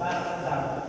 para sa tao.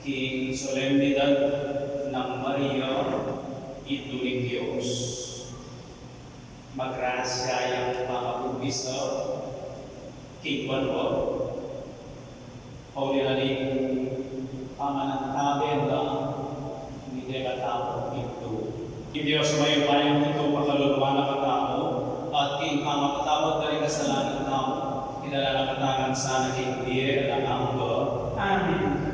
King Solemnidad ng Maria, Ituling Diyos. Magrasya yung mga bubisa, King Banwa, Holy Haring, pamanantabi na hindi katao ito. King Diyos may bayang ito pakaluluwa na katao, at King pamakatawad na rin kasalanan tao, kilala na katangan sana King Dier na Amba. Amen.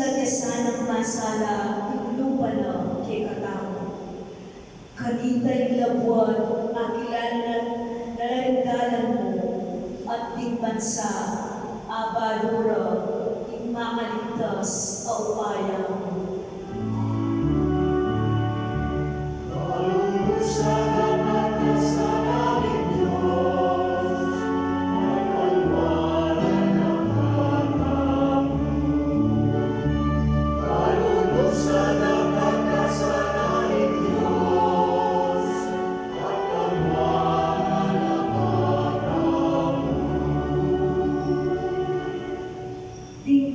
lagyasan ng masala, lupa na kay katao. Kanita'y labuan, akilan na nalarigdalan mo, at ding bansa, abalura, makaligtas o upaya mo.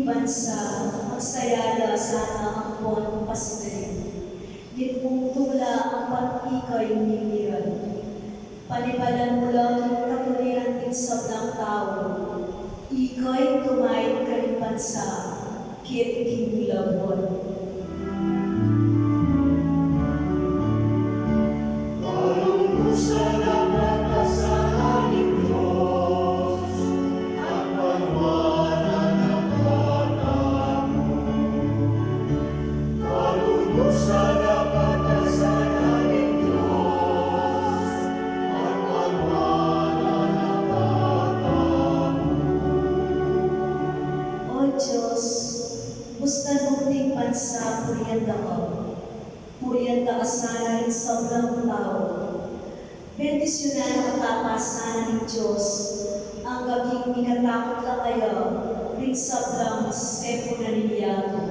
Bansa, magsayala sana ang buwan pasilin. Litmong tula ang pag-ikay niliran. Palibalan mo lang ang katuliran din sa blang tao. Ikay tumayin ka rin bansa, kit kinilabon. Purianda ka sana rin sa blang tao. Bendisyonan ang katapasan ng Diyos, ang gaging ikatakot ka kaya, rin sa blang sepo na niliyago.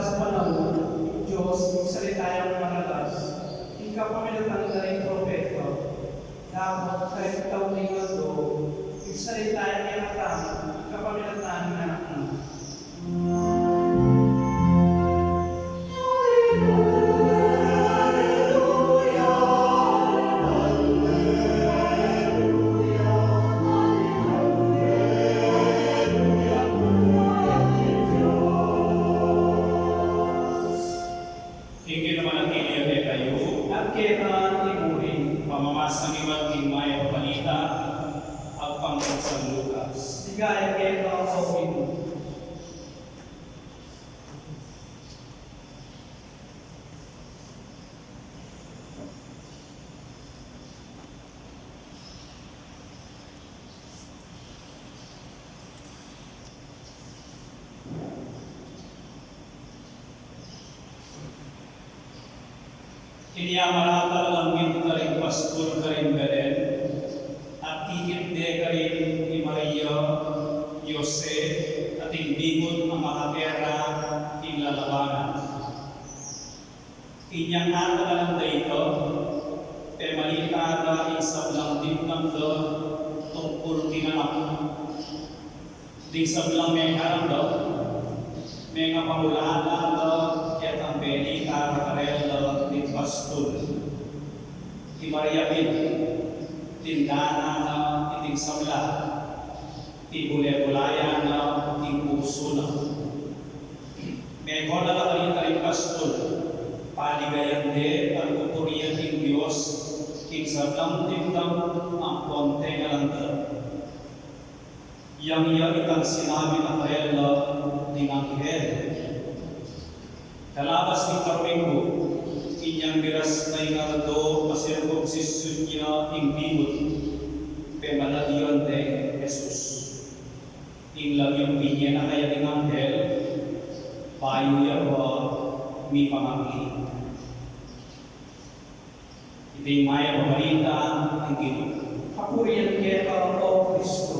Sa panahon, Diyos, magsalita ang manalas, ikapamilatang na rin propeta, dapat kahit taong lingado, magsalita ang iatang, ikapamilatang na anak mo. Pamamasang iba't may papanita at pangkansang Lucas. Ligaya kayo ang Panginoon. Iniyamarata langit ka rin pastor ka rin Belen, at titipde ka rin ni Maria, Jose, at imbigon ang mga pera inlalabanan. Inyang nata na lang dito, malita na isang lang timnang do, tungkol tinanak. Di sablang may harang do, may nga pamulaan na do, at ang belita na karelo ni Pastor. Di Maria Bin, tindana na iting sabla, di bule-bulayan na iting puso na. May kola na kanita rin Pastor, paligayan de ang pupuriyan ng Diyos, king sablang timdam ang konte nga landa. Yang iya itang sinabi na karelo ng Anghel. Kalabas ni Karminggo, inyang miras na inardo, masirkumsisyon niya imbibot, pemaladiyon de Jesus. Inglang yung binyan na kaya ng anghel, payo yawa, mi pamangkin. Ito'y maya pamarita ang Ginoo. Kapurihan kita, O Kristo.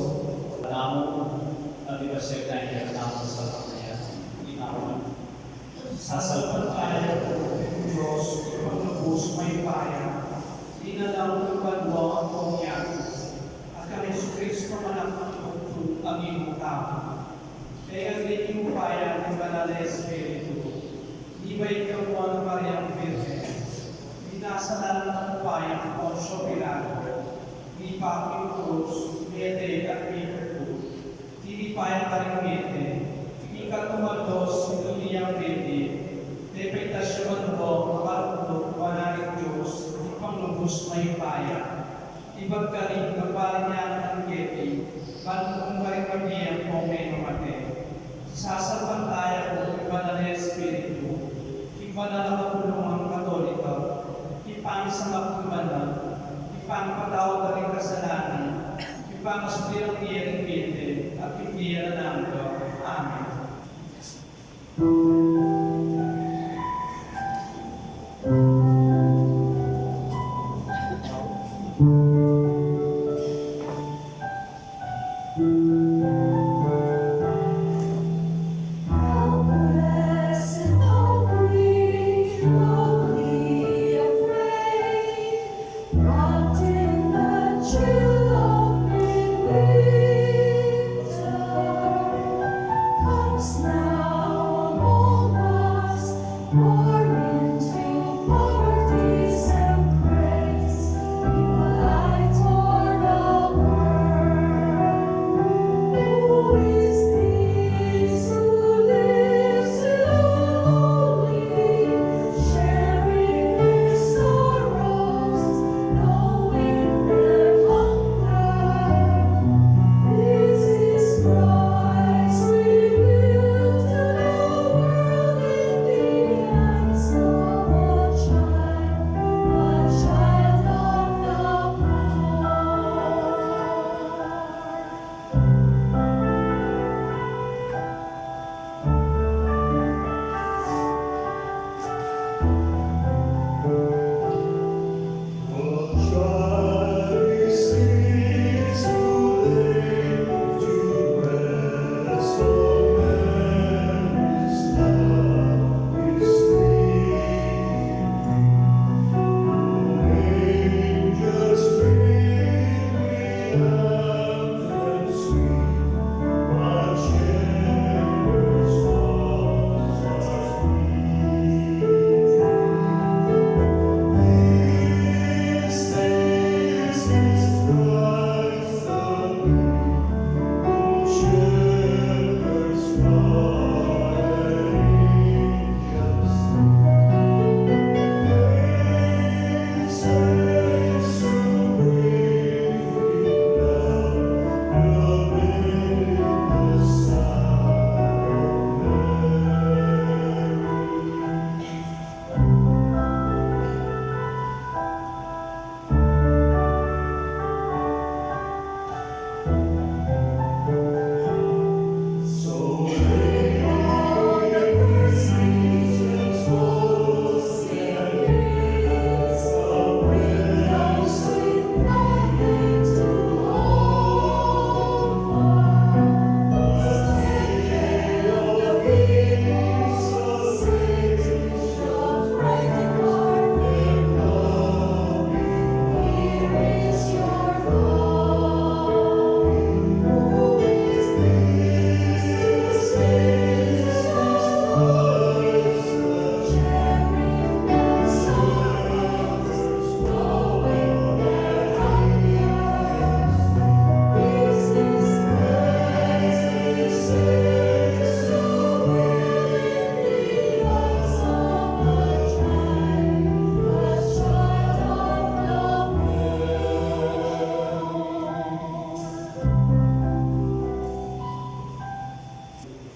Namo, at ibasig na iya, namo sa kanya, inaman. Sasalamatayan ko, Diyos, paglubos may bayan. Dinalaw mo ang pangyan. At kang Kristo manak ng ang iyong tao. Kaya din yung bayan ng Banal na Espiritu. Di ba ikaw mo ang Mariang Virgen? Dinasalan ng bayan Poncio Pilato. Di pa yung krus, mete at Peter. Di pa yung karingete. Ikatumaldos, sinuliyang bete. Depetasyon mo, marunod, panaring Diyos, di panglubos may bayan. Ibagkaling kapalinyan ng gete, banong karingabiyang mo may namate. Sasampantaya ko, iba na na Espiritu, iba na nakapulungang Katolika, ipang sa magkumanan, ipang patawag na rin kasalanan, ipang aspirang iyaring gete, at ipiyan na namin. Amen.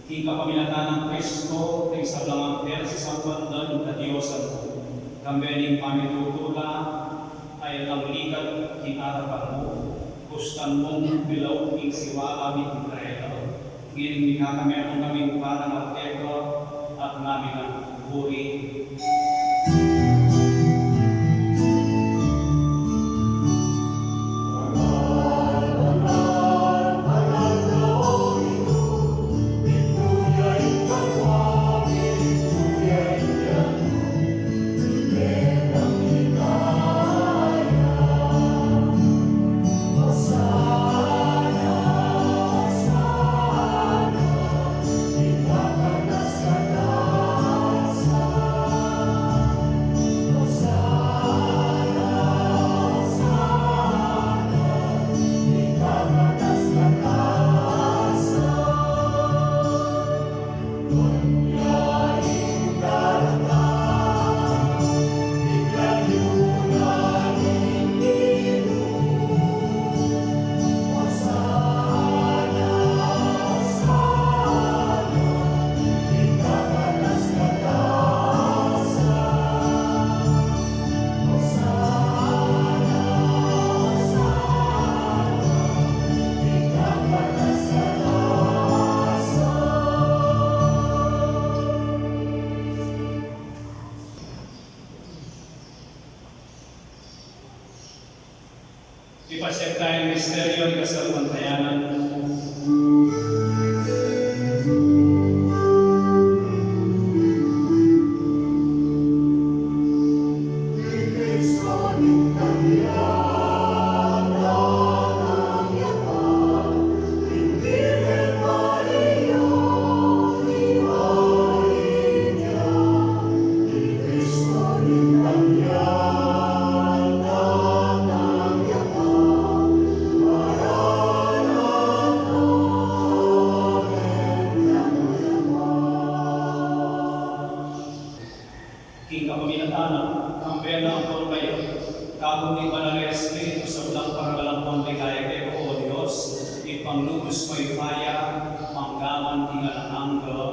Ika pamilatan ng Kristo, ay sablang anghel sa San Juan ng Kadiyos ang Gambening kami tutula ay ang likat di arapan mo. Gustan mong bilaw ing siwa aming Israel. Ngiling kami ang kaming parang arteko at namin ang buri. Ipasyak tayo misteryo ng kasalantayanan. King kapaminatana, kampena ang kayo, kagong ni Banal Espiritu sa ulang paragalang pangligaya kay o Diyos, ipanglubos mo yung kaya, manggaman tingalang angka.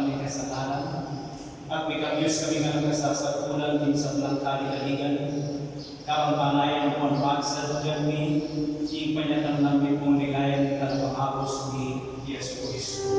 ng kasalanan. At may kabyos kami nga nagkasasakulan din sa belang kalihaligan. Karang panayan ng pagbagsad kami, ing panyatan namin pong ligayan ni Kalapangapos ni Yesu Cristo.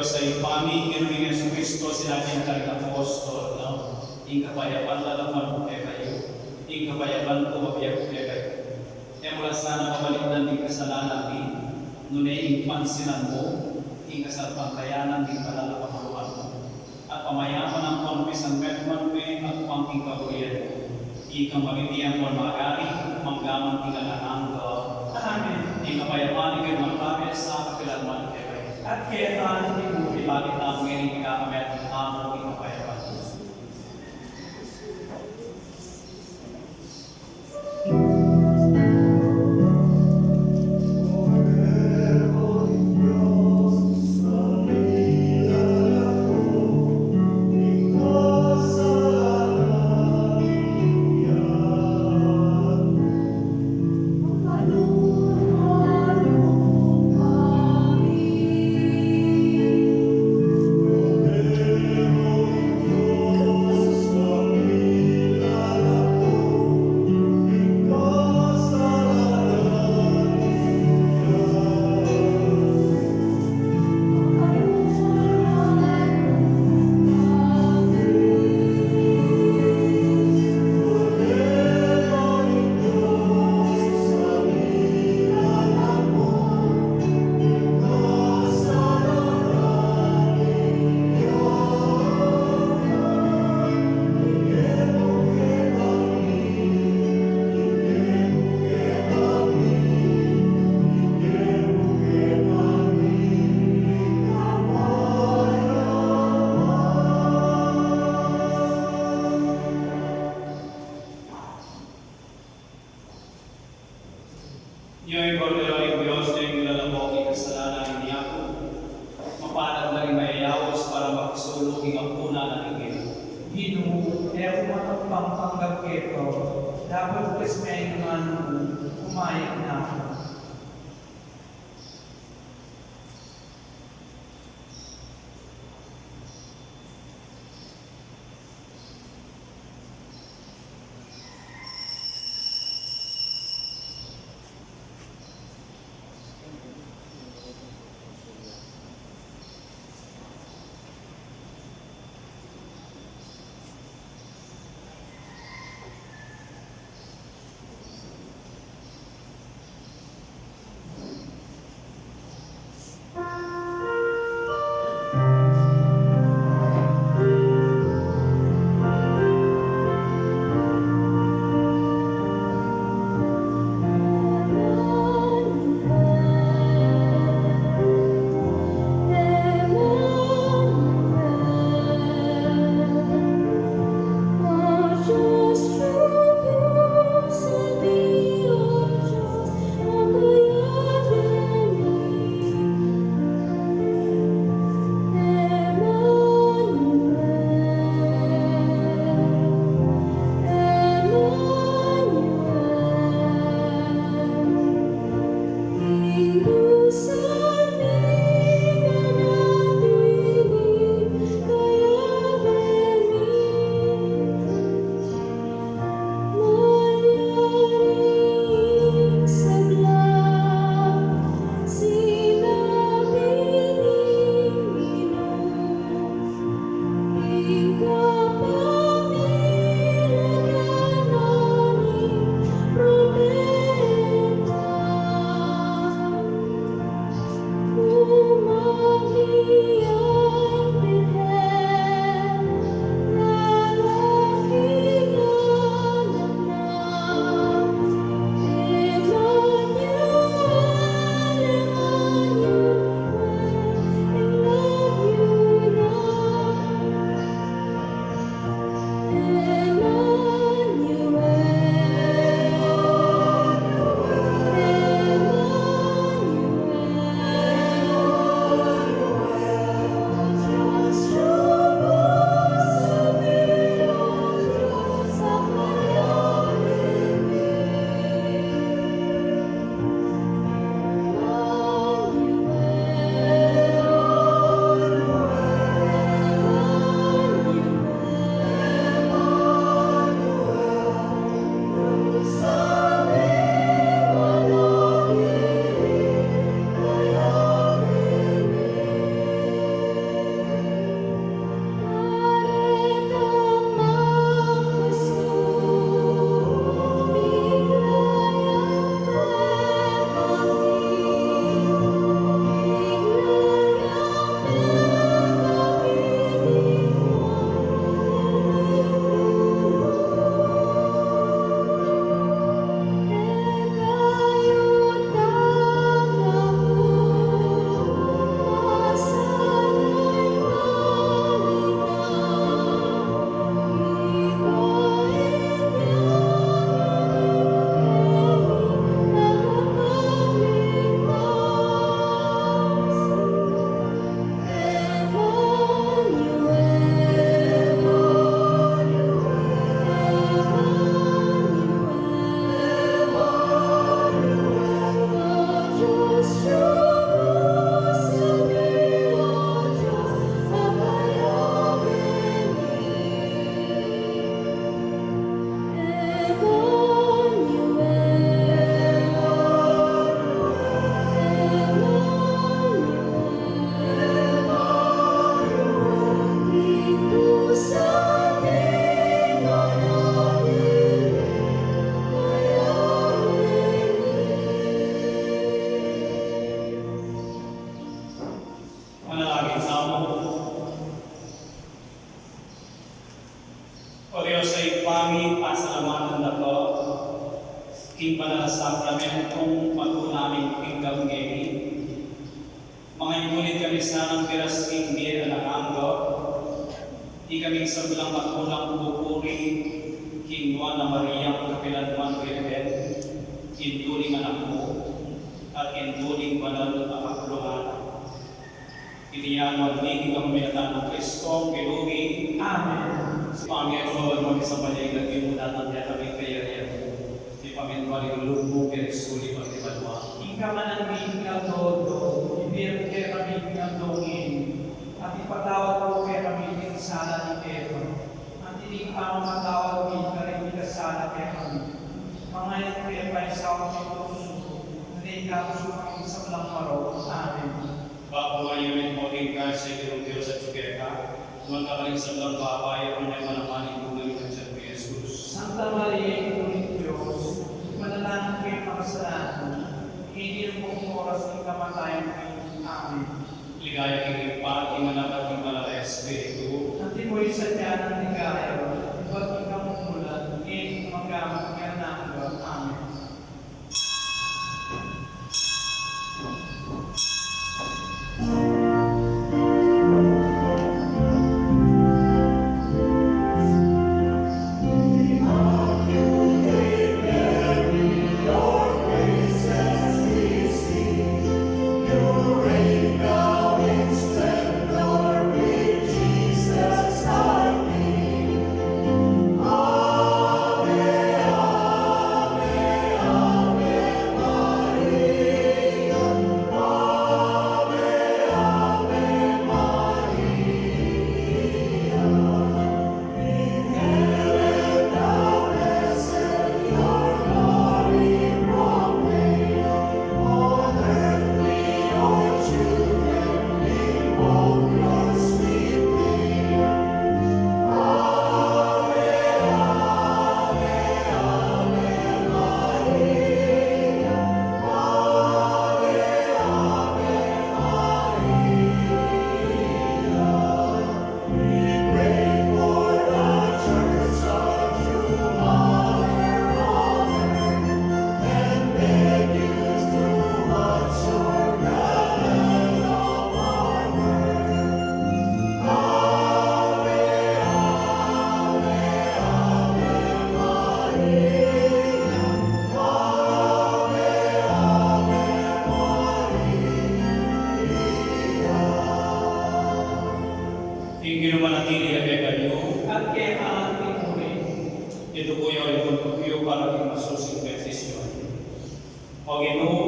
Sa ipami, Ginoong Yesu Cristo, sinabi ng kanyang apostol, no? Ing kapayapan lalaman ko kayo, ing kapayapan ko mabiyak ko kayo. Kaya mula sana mabalitan din kasalanan din, nunay ing pansinan mo, ing kasalpangkayanan din palalapakuluan mo. At pamayaman ang konfis ang betman mo at pangking kabuyan mo. Ing kang mabibiyang mo magari, manggaman tinanangga. Amen. Ing kapayapan ikaw magpapit sa kapilanman kayo. At kaya tahan din mo, ibagit ang ngayon ikakamit ng amo ng kapayapan. Yung Cordero ng Diyos na yung nilalabok ng kasalanan ni ako, mapalad na rin mayayawos para magsulog ang puna na nigil. Ginoo, kaya kumatapang panggap keto, dapat kasi may naman umayag na ako. Diyos ay pangit pasalamatan na ko. King Banal Sakramentong matunaming kingdom ngayon. Mga inulit kami sanang piras king Mira ng Anggo. Di kami sabilang matunang pupuri King Juana Maria Kapilanman Virgen. Induling anak mo at induling banal na kapuluhan. Iniyan magiging kamaminatan ng Kristo, Pilugi. Amen. Si Panginoon Lord mo sa balay nagkimunatan niya kami kaya si Panginoon yung lupo kirisuli pagkibalwa. Ika man ang biging todo, ibigay kay kami ng dongin, at ipatawad ko kay kami ng sala ni Pedro. At hindi pa mamatawad din ka rin sala kay kami. Mga kaya pa sa kami puso, hindi ka sumangin sa walang maro. Amen. Bago ngayon mo rin ka sa ikirong Diyos at Sugeka, magkakaling sa lang babay ang may manamanin kung namin sa Jesus. Santa Maria, Ina ng Diyos, manalangin kayo makasalanan, hindi ng buong oras ng kamatayan kayo. Amen. Ligaya kang ipa, imanapat ng Banal na Espiritu. Nanti mo'y sadya ng ligaya, ba't ikaw mumulat, ngayon magamat ka na ang Amen. Tingin manatili ang kayo. At kaya maating muli, Ito po yung ipagpapyo para king masusing baptisyon. O Ginoo,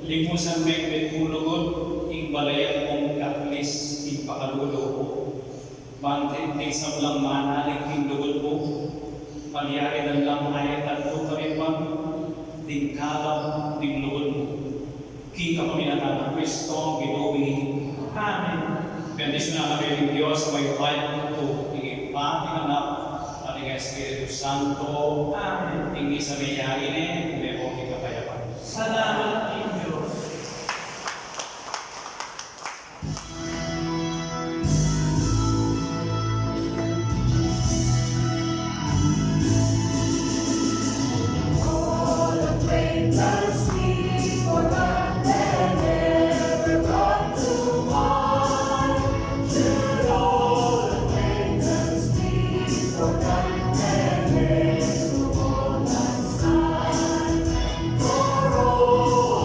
limusan may betulugod, ing balayan mong kaklis, ing pakalulo ko. Bantinting sa walang manalig king lugod mo, palyari ng lang ayat at ito kami pang, ding kalam, ding lugod mo. King kapaminatan ng Kristo, Ginoo, Amen. bendisyon na kami ng Diyos sa may bayan ito, tingin pa, anak, at ng Espiritu Santo, Amen. tingin sa may yain, may o kapayapan. Salamat din Diyos. For all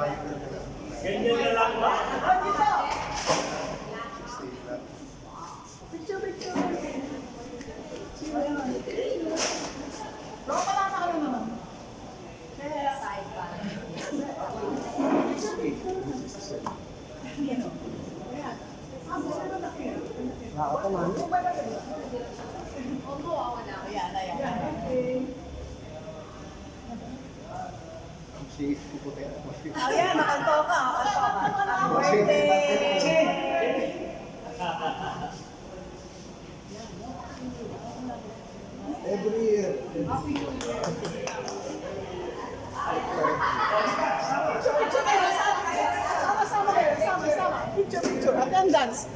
Ganyan na lang ba? Ayan, nakanto ka. Happy birthday! Every year. Sama-sama kayo, sama-sama. Picture. Attendance.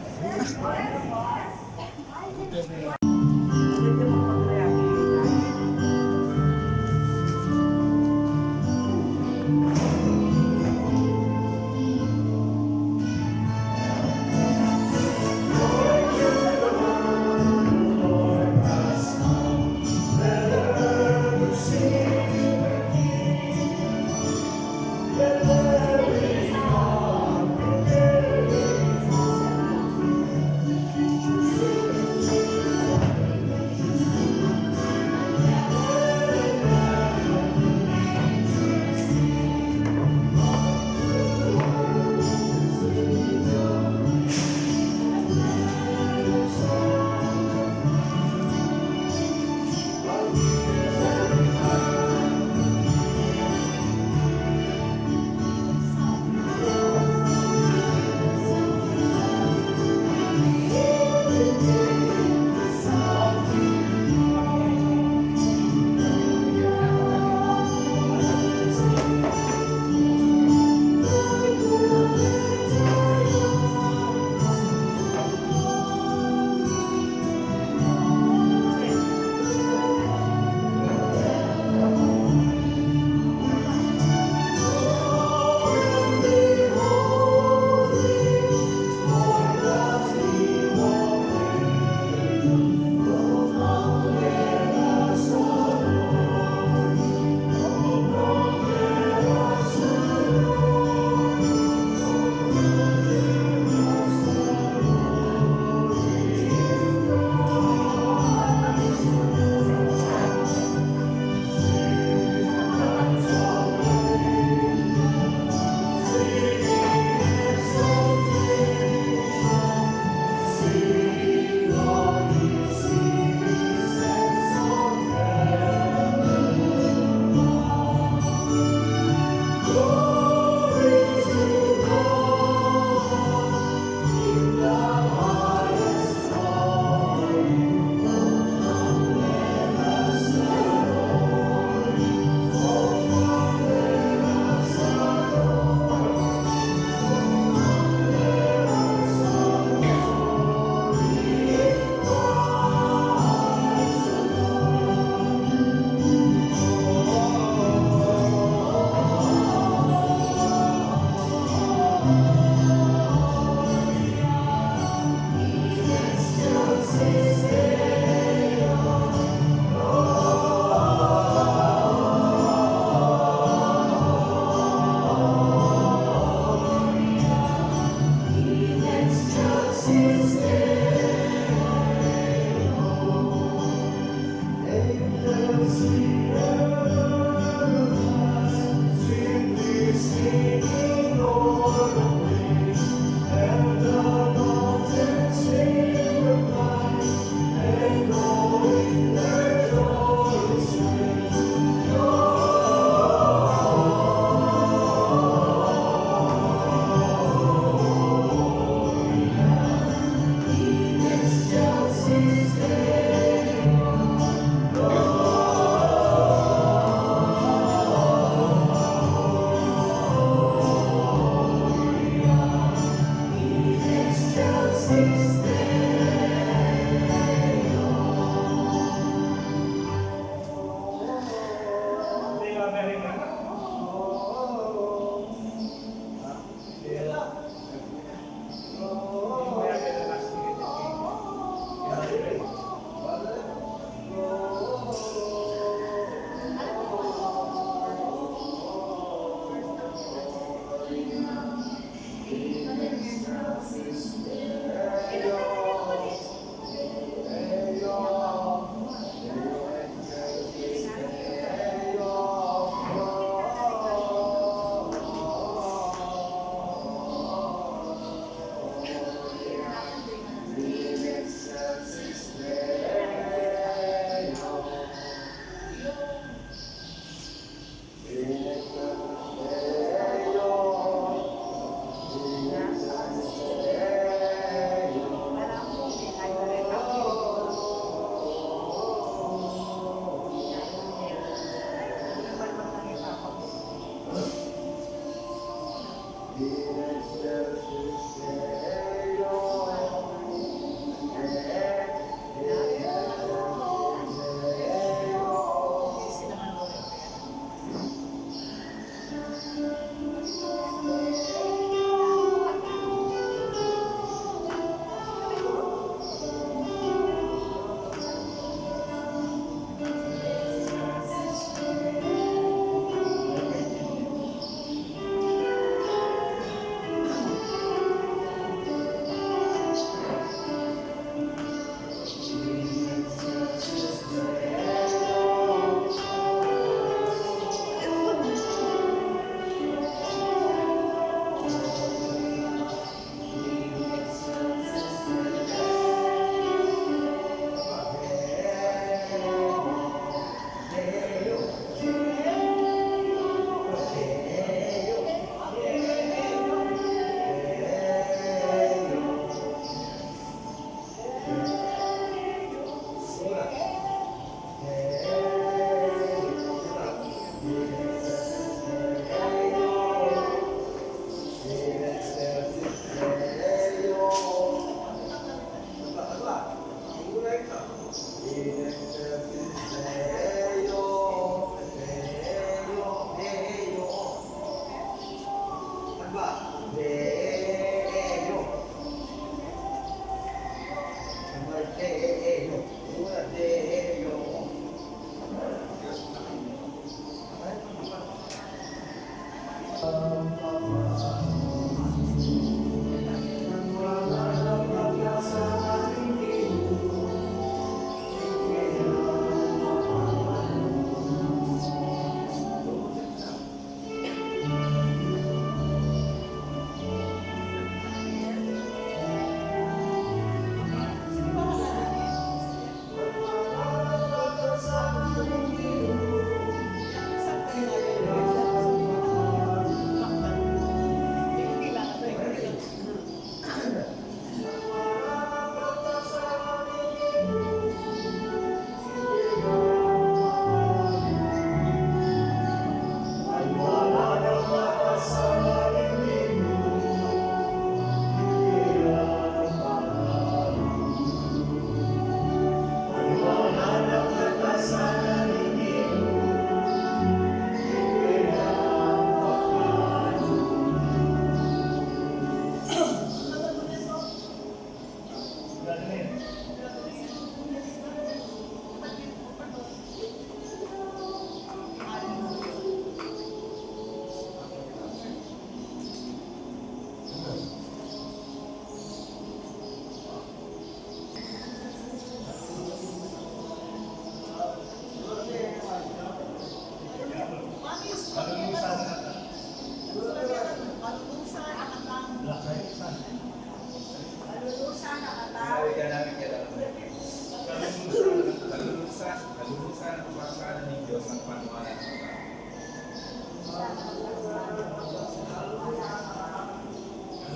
Kalulusan at pagkasalan ng Diyos ang panuwanan ng tao.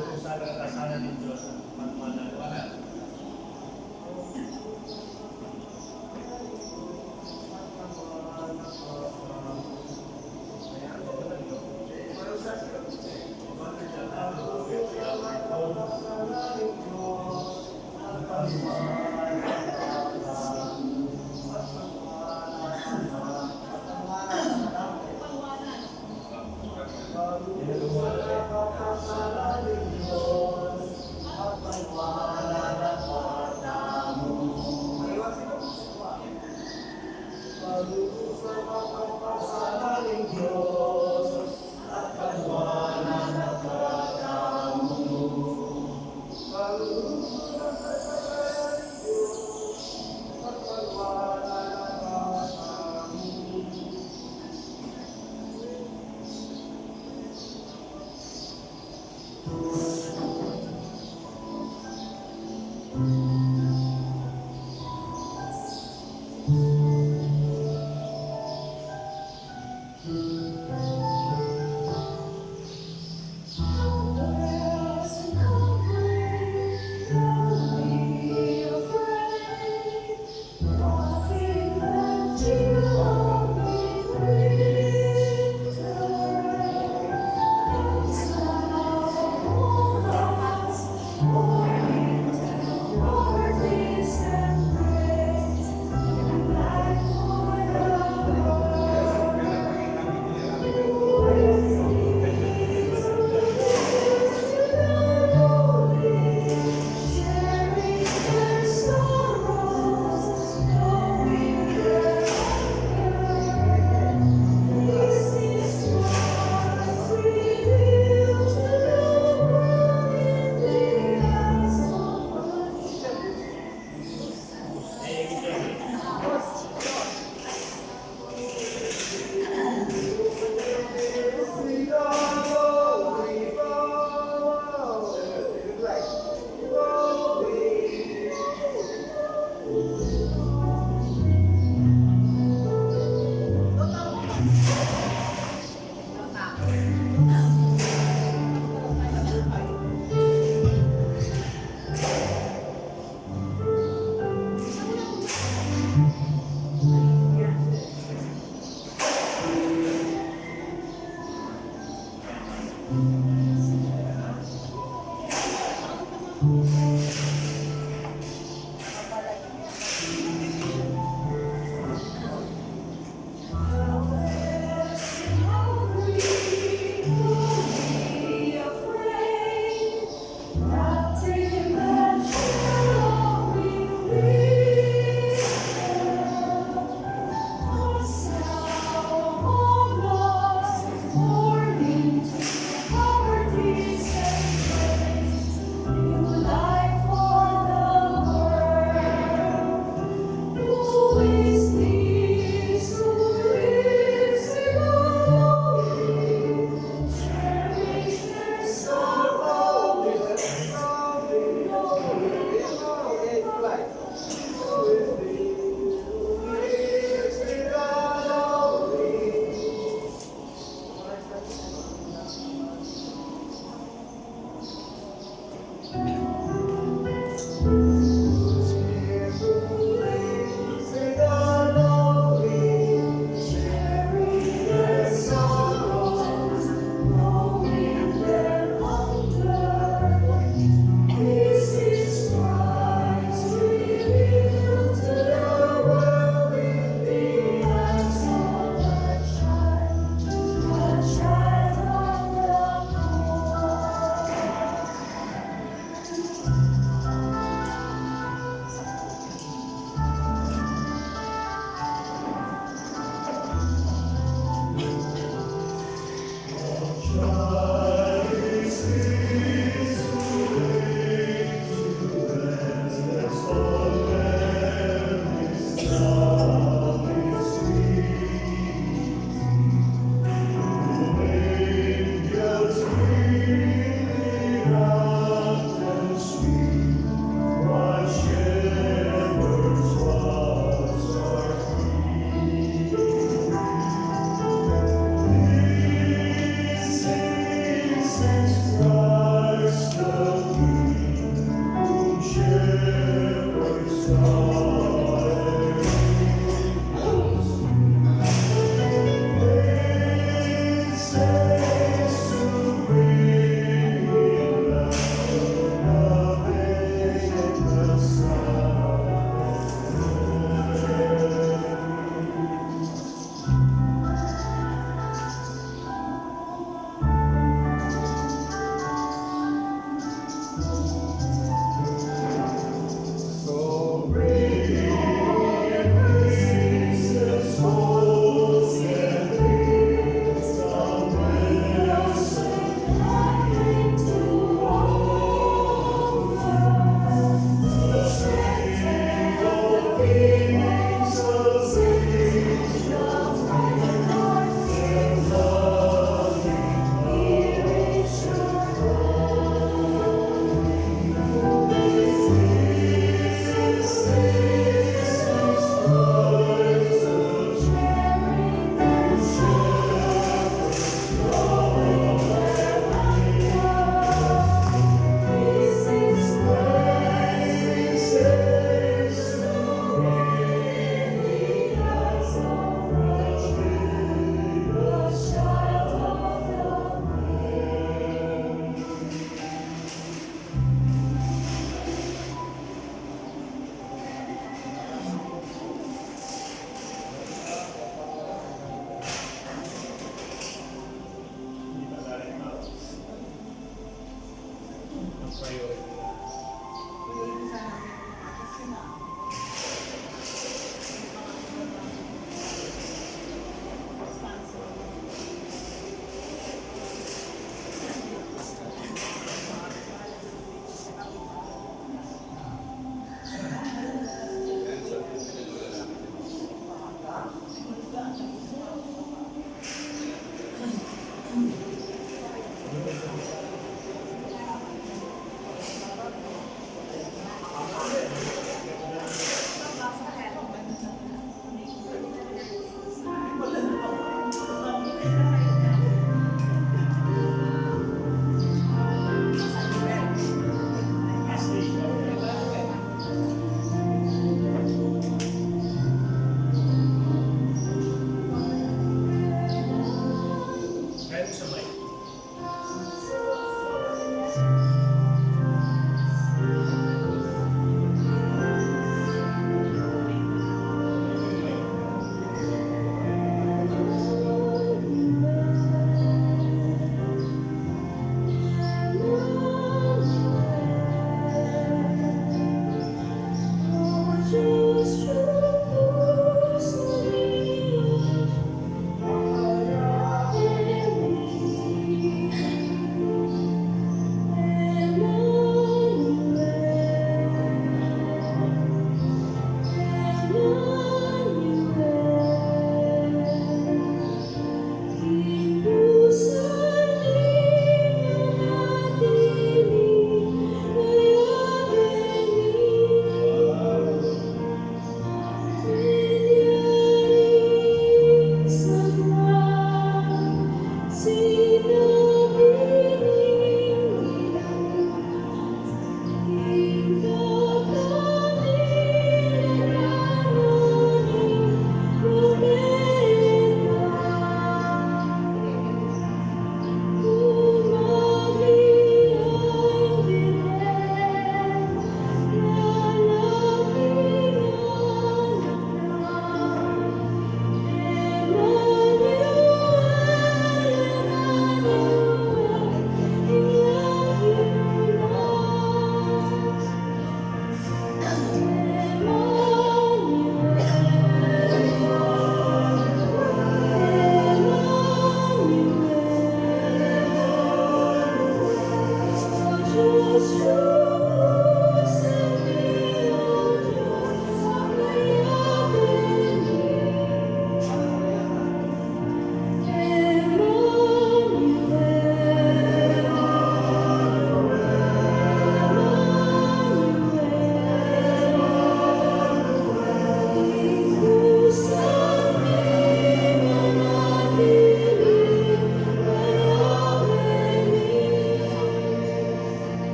Kalulusan at kasalan ng Diyos ang panuwanan ng tao.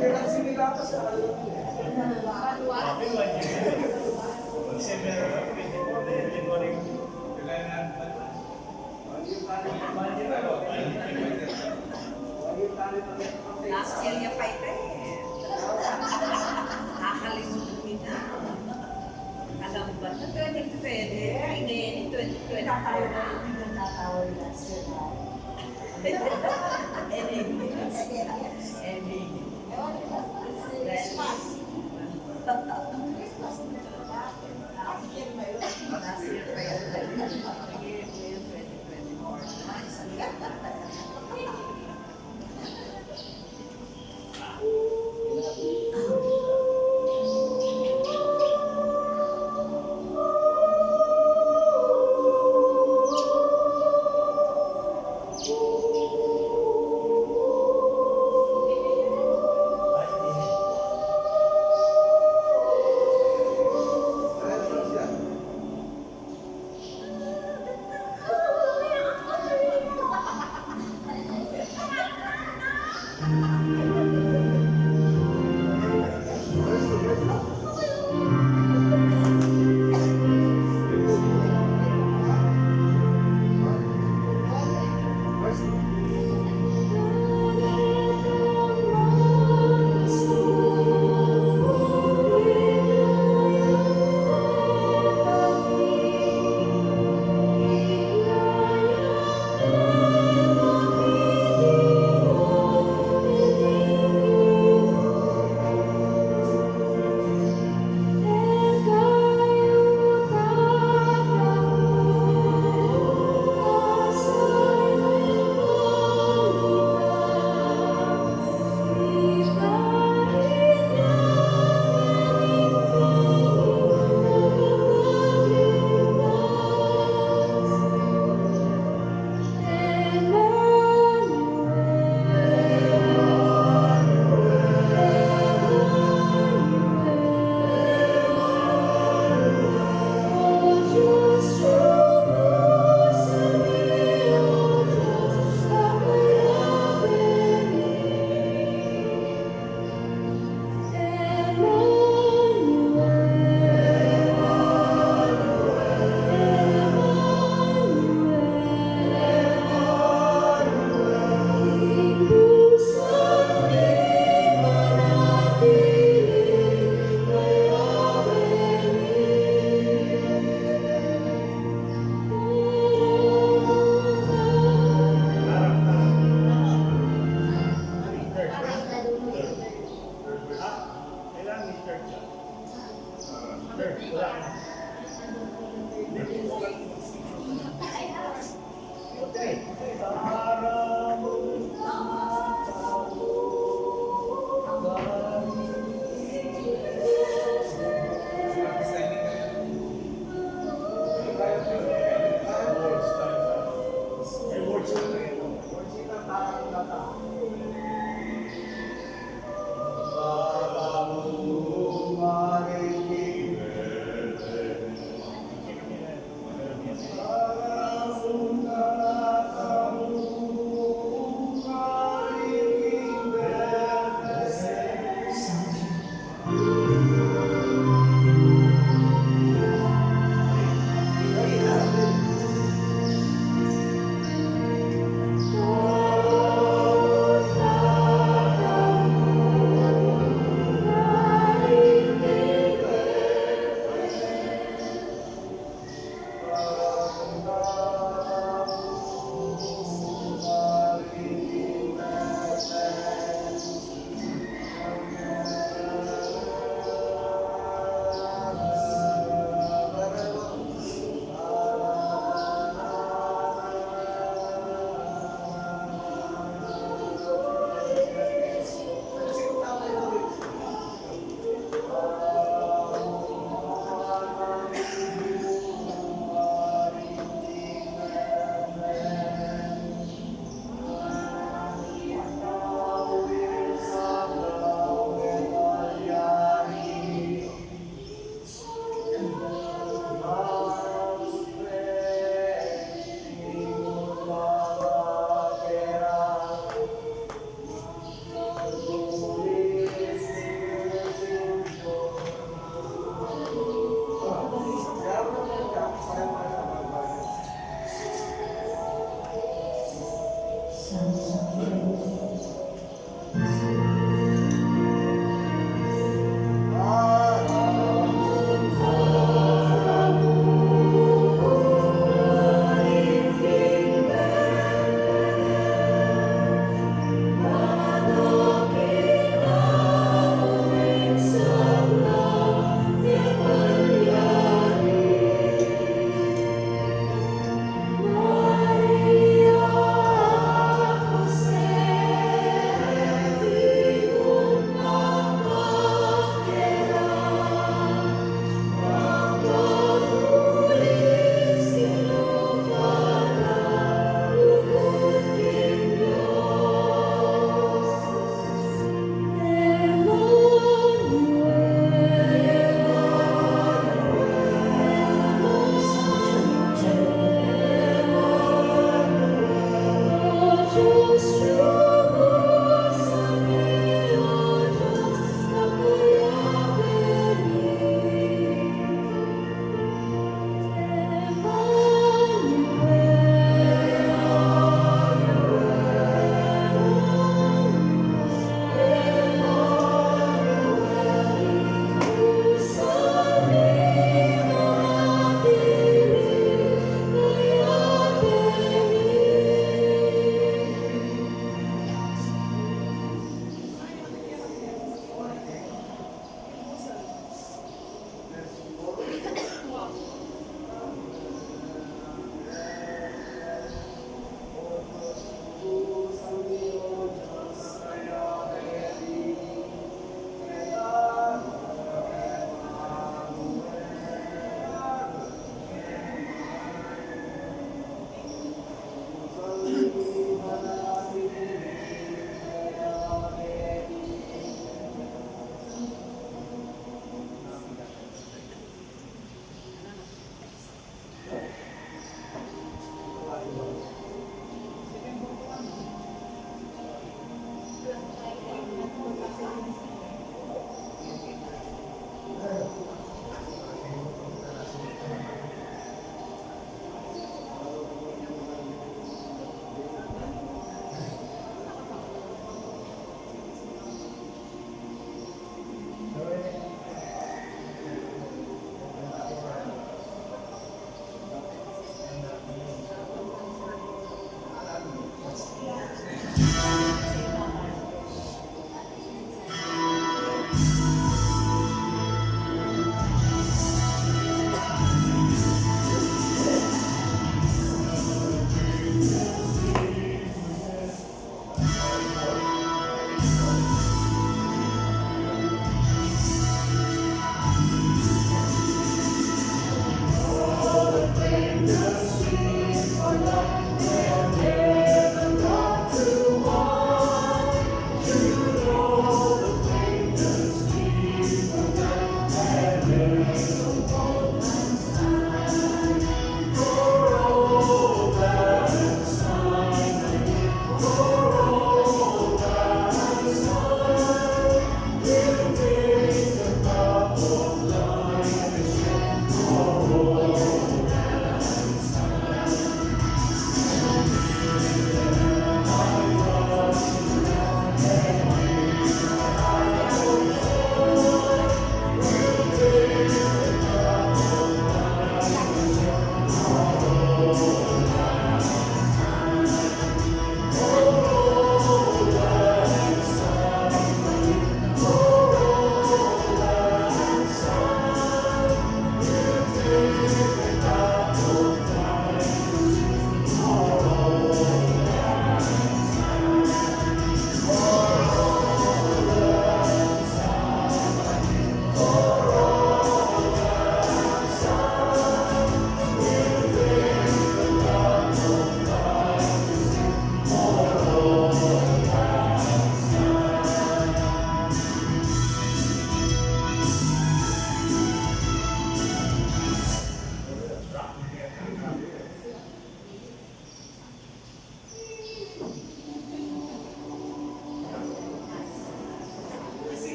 Kaya sinila pa sa Last year niya pa ito eh. Nakakalimutan kita. Alam ba na 2020? Hindi, 2020. Nagtatawag last year na. Last year pa yun.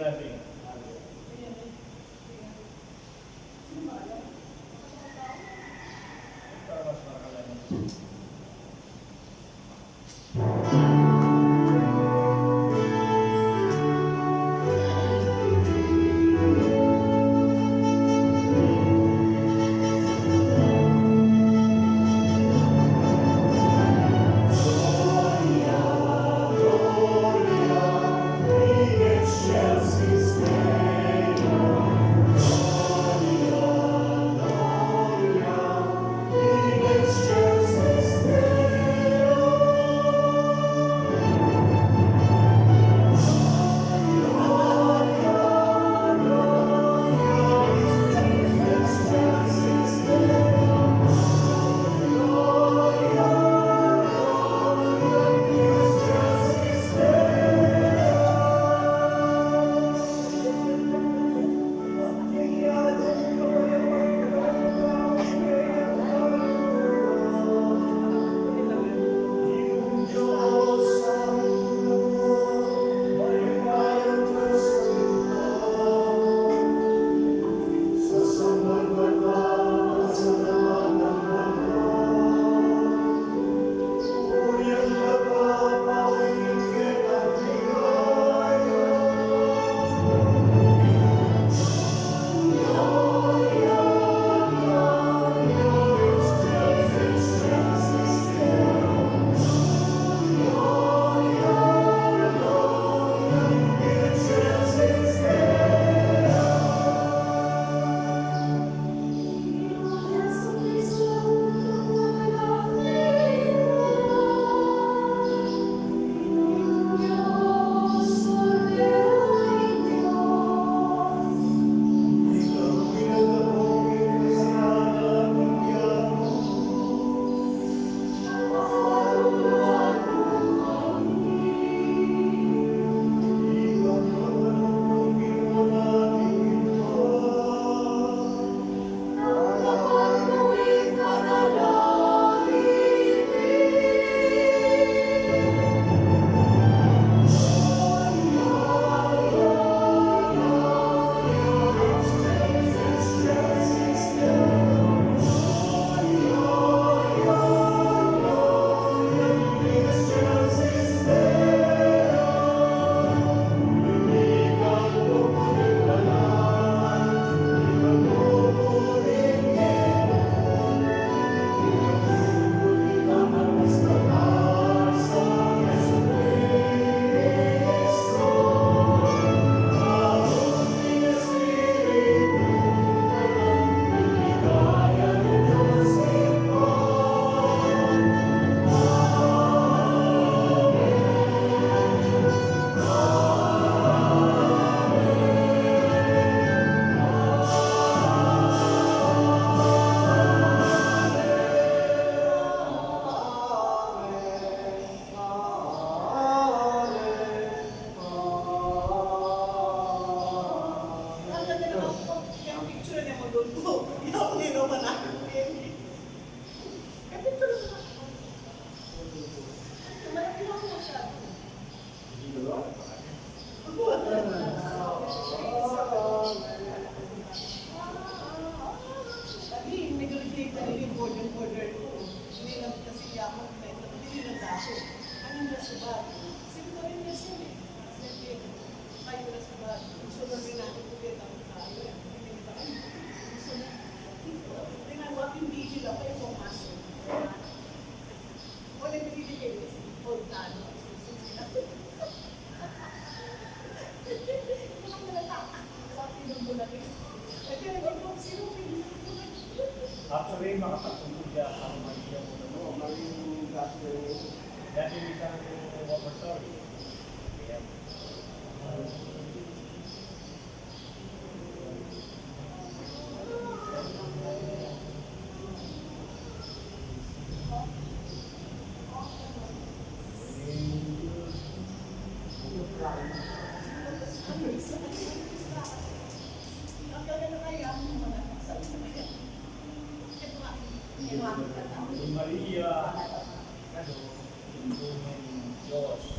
natin. Para mas makakalaman. Actually, makapagtungkol siya ang magiya mo na mo. Maraming gasto. Dati bisa ng water story. Kaya, Maria, ano, yung Diyos,